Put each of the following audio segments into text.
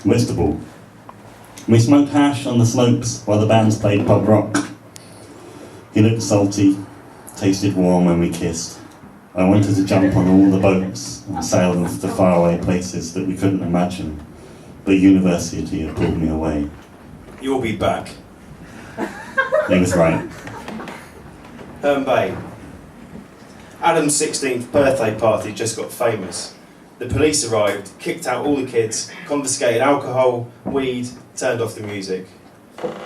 Whitstable. We smoked hash on the slopes while the bands played pub rock. He looked salty, tasted warm when we kissed. I wanted to jump on all the boats and sail them to faraway places that we couldn't imagine, but university had pulled me away. You'll be back. He was right. Herne Bay. Adam's 16th birthday party just got famous. The police arrived, kicked out all the kids, confiscated alcohol, weed, turned off the music.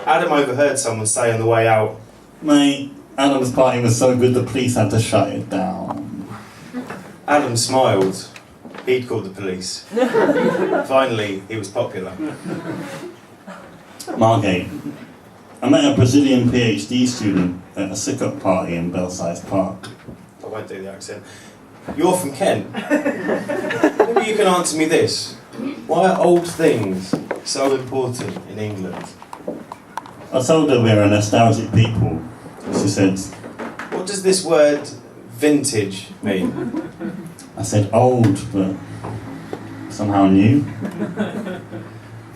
Adam overheard someone say on the way out, "Mate, Adam's party was so good the police had to shut it down." Adam smiled. He'd called the police. Finally, he was popular. Margate. I met a Brazilian PhD student at a sick-up party in Belsize Park. I won't do the accent. You're from Kent. Maybe you can answer me this. Why are old things so important in England? I told her we're a nostalgic people. She said, What does this word vintage mean? I said old, but somehow new.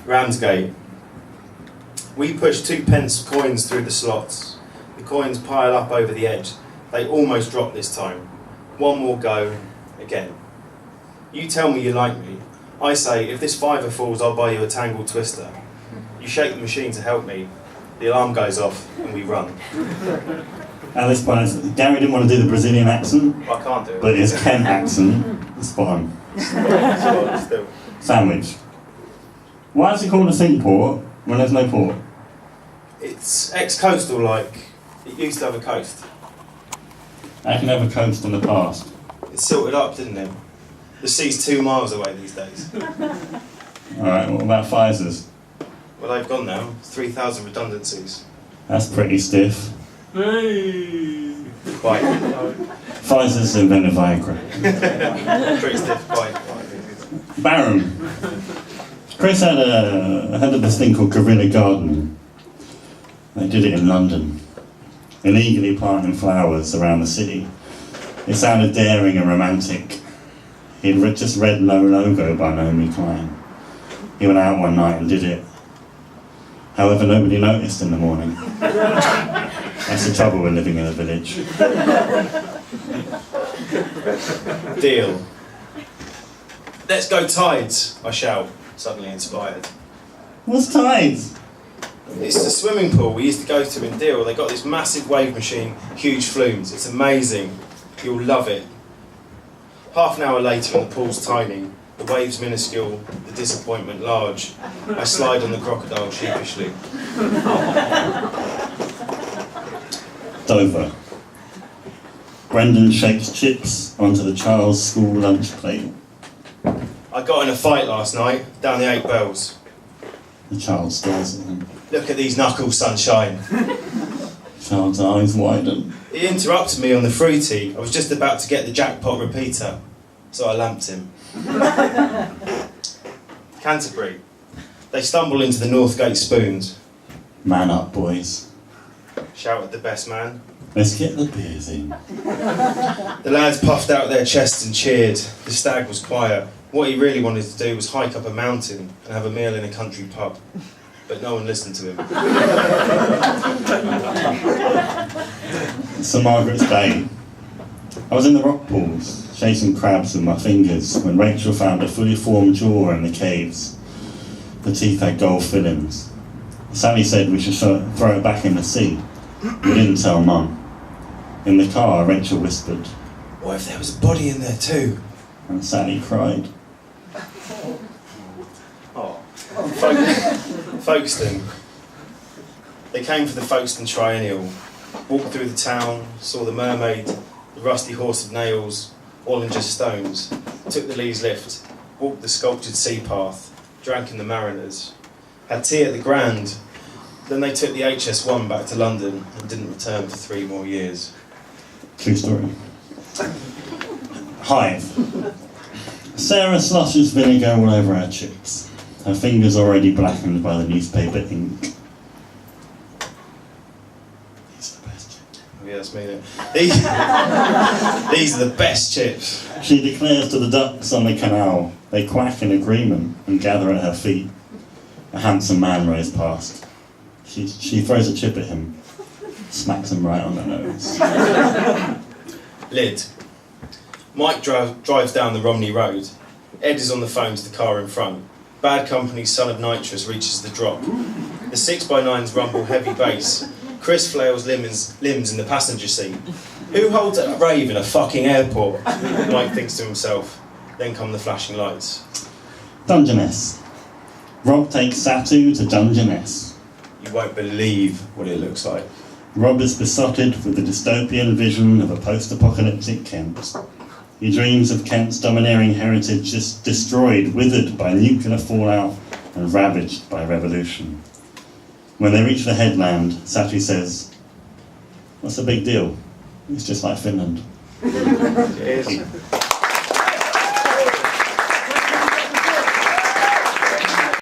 Ramsgate. We push 2p coins through the slots. The coins pile up over the edge. They almost drop this time. One more go, again. You tell me you like me. I say, if this fiver falls, I'll buy you a Tangled Twister. You shake the machine to help me. The alarm goes off and we run. At this point, Gary didn't want to do the Brazilian accent, I can't do it. but his Kent accent is spot on. Still. Sandwich. Why is it called a sink port when there's no port? It's ex-coastal, like it used to have a coast. I can have a coast in the past. It silted up, didn't it? The sea's 2 miles away these days. Alright, what about Pfizer's? Well, they've gone now. 3,000 redundancies. That's pretty stiff. Quite. Pfizer's invented Viagra. Pretty stiff, quite. Baron. Chris had this thing called Guerrilla Gardening. They did it in London, illegally planting flowers around the city. It sounded daring and romantic. He'd just read No Logo by Naomi Klein. He went out one night and did it. However, nobody noticed in the morning. That's the trouble with living in a village. Deal. Let's go tides, I shout, suddenly inspired. What's tides? It's the swimming pool we used to go to in Deal. They got this massive wave machine, huge flumes. It's amazing. You'll love it. Half an hour later and the pool's tiny. The waves minuscule, the disappointment large. I slide on the crocodile sheepishly. Dover. Brendan shakes chips onto the child's school lunch plate. I got in a fight last night, down the 8 Bells. The child stares at him. Look at these knuckles, sunshine. Child's eyes widen. He interrupted me on the fruity. I was just about to get the jackpot repeater, so I lamped him. Canterbury. They stumble into the Northgate Spoons. Man up, boys. Shouted the best man. Let's get the beers in. The lads puffed out their chests and cheered. The stag was quiet. What he really wanted to do was hike up a mountain and have a meal in a country pub. But no one listened to him. St Margaret's Bay. I was in the rock pools, chasing crabs with my fingers, when Rachel found a fully formed jaw in the caves. The teeth had gold fillings. Sally said we should throw it back in the sea. We didn't tell Mum. In the car, Rachel whispered, What if there was a body in there too? and Sally cried. Oh. Folkestone. They came for the Folkestone Triennial. Walked through the town, saw the Mermaid, the Rusty Horse of Nails, all in just stones. Took the Lees lift, walked the sculptured sea path, drank in the Mariners. Had tea at the Grand. Then they took the HS1 back to London and didn't return for 3 more years. True story. Hive. Sarah sloshes vinegar all over her chips. Her fingers already blackened by the newspaper ink. These are the best chips. Yeah, that's me then. These are the best chips. She declares to the ducks on the canal. They quack in agreement and gather at her feet. A handsome man rows past. She throws a chip at him, smacks him right on the nose. Lid. Mike drives down the Romney Road. Ed is on the phone to the car in front. Bad Company's Son of Nitrous reaches the drop. The 6x9s rumble heavy bass. Chris flails limbs in the passenger seat. Who holds a rave in a fucking airport? Mike thinks to himself. Then come the flashing lights. Dungeness. Rob takes Satu to Dungeness. You won't believe what it looks like. Rob is besotted with the dystopian vision of a post-apocalyptic Kent. He dreams of Kent's domineering heritage just destroyed, withered by nuclear fallout and ravaged by revolution. When they reach the headland, Satu says, "What's the big deal? It's just like Finland." It is.